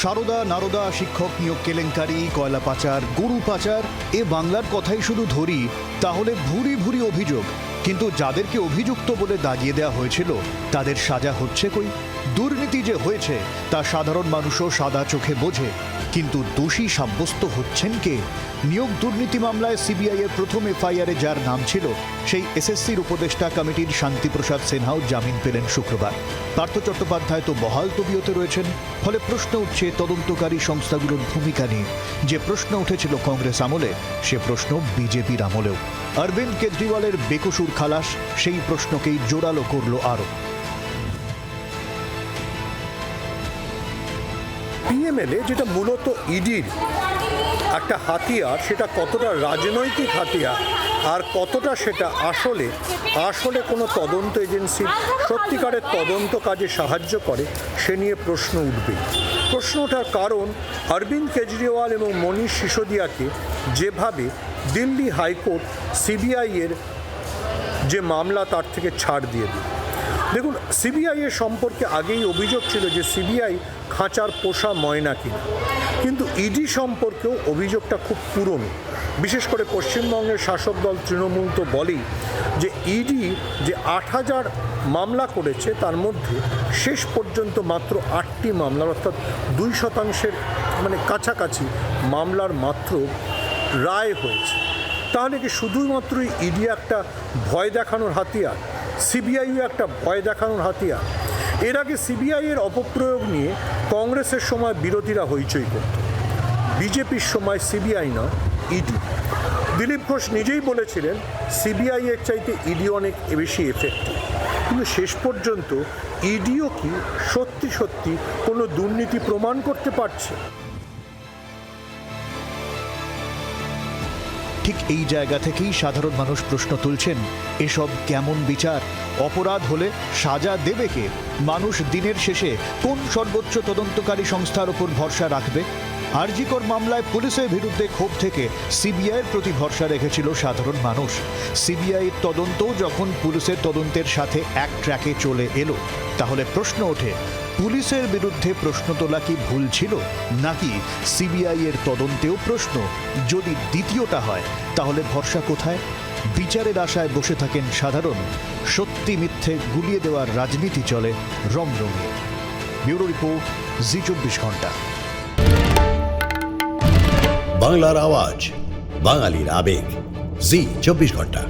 সারদা নারদা শিক্ষক নিয়োগ কেলেঙ্কারি, কয়লা পাচার, গরু পাচার, এ বাংলার কথাই শুধু ধরি তাহলে ভুরি ভুরি অভিযোগ। কিন্তু যাদেরকে অভিযুক্ত বলে দাগিয়ে দেওয়া হয়েছিল তাদের সাজা হচ্ছে কই? দুর্নীতি যে হয়েছে তা সাধারণ মানুষও সাদা চোখে বোঝে, কিন্তু দোষী সাব্যস্ত হচ্ছেন কে? নিয়োগ দুর্নীতি মামলায় সিবিআই এর প্রথম এফআইআরে যার নাম ছিল সেই এসএসসির উপদেষ্টা কমিটির শান্তিপ্রসাদ সিনহাও জামিন পেলেন শুক্রবার। পার্থ চট্টোপাধ্যায় তো বহাল তবিয়তে রয়েছেন। ফলে প্রশ্ন উঠছে তদন্তকারী সংস্থাগুলোর ভূমিকা নিয়ে। যে প্রশ্ন উঠেছিল কংগ্রেস আমলে, সে প্রশ্ন বিজেপির আমলেও। অরবিন্দ কেজরিওয়ালের বেকসুর খালাস সেই প্রশ্নকেই জোরালো করল আরো। পিএমএলএ যেটা মূলত ইডির একটা হাতিয়ার, সেটা কতটা রাজনৈতিক হাতিয়ার আর কতটা সেটা আসলে কোনো তদন্ত এজেন্সির সত্যিকারের তদন্ত কাজে সাহায্য করে, সে নিয়ে প্রশ্ন উঠবে। প্রশ্ন ওঠার কারণ অরবিন্দ কেজরিওয়াল এবং মনীষ সিসোদিয়াকে যেভাবে দিল্লি হাইকোর্ট সিবিআই এর যে মামলা তার থেকে ছাড় দিয়ে দিল। দেখুন, সিবিআই এর সম্পর্কে আগেই অভিযোগ ছিল যে সিবিআই খাঁচার পোষা ময়না কিনা, কিন্তু ইডি সম্পর্কেও অভিযোগটা খুব পুরনো। বিশেষ করে পশ্চিমবঙ্গের শাসক দল তৃণমূল তো বলেই যে ইডি যে ৮,০০০ মামলা করেছে তার মধ্যে শেষ পর্যন্ত মাত্র ৮টি মামলার অর্থাৎ ২% মানে কাছাকাছি মামলার মাত্র রায় হয়েছে। তাহলে কি শুধুমাত্রই ইডি একটা ভয় দেখানোর হাতিয়ার? সিবিআইও একটা ভয় দেখানোর হাতিয়ার? এর আগে সিবিআই এর অপপ্রয়োগ নিয়ে কংগ্রেসের সময় বিরোধীরা হইচই করত, বিজেপির সময় সিবিআই নয় ইডি। দিলীপ ঘোষ নিজেই বলেছিলেন সিবিআই এর চাইতে ইডি অনেক বেশি এফেক্টিভ। কিন্তু শেষ পর্যন্ত ইডিও কি সত্যি কোনো দুর্নীতি প্রমাণ করতে পারছে? ঠিক এই জায়গা থেকেই সাধারণ মানুষ প্রশ্ন তুলছেন, এসব কেমন বিচার? অপরাধ হলে সাজা দেবে কে? মানুষ দিনের শেষে কোন সর্বোচ্চ তদন্তকারী সংস্থার উপর ভরসা রাখবে? আরজি কর মামলায় পুলিশের বিরুদ্ধে ক্ষোভ থেকে সিবিআইয়ের প্রতি ভরসা রেখেছিল সাধারণ মানুষ। সিবিআইয়ের তদন্তও যখন পুলিশের তদন্তের সাথে এক ট্র্যাকে চলে এলো, তাহলে প্রশ্ন ওঠে, পুলিশের বিরুদ্ধে প্রশ্ন তোলা কি ভুল ছিল, নাকি সিবিআই এর তদন্তেও প্রশ্ন? যদি দ্বিতীয়টা হয় তাহলে ভরসা কোথায়? বিচারের আশায় বসে থাকেন সাধারণ। সত্যি মিথ্যে গুলিয়ে দেওয়ার রাজনীতি চলে রমরমিয়ে। ব্যুরো রিপোর্ট, জি24 ঘন্টা। বাংলার আওয়াজ, বাঙালির আবেগ, জি24 ঘন্টা।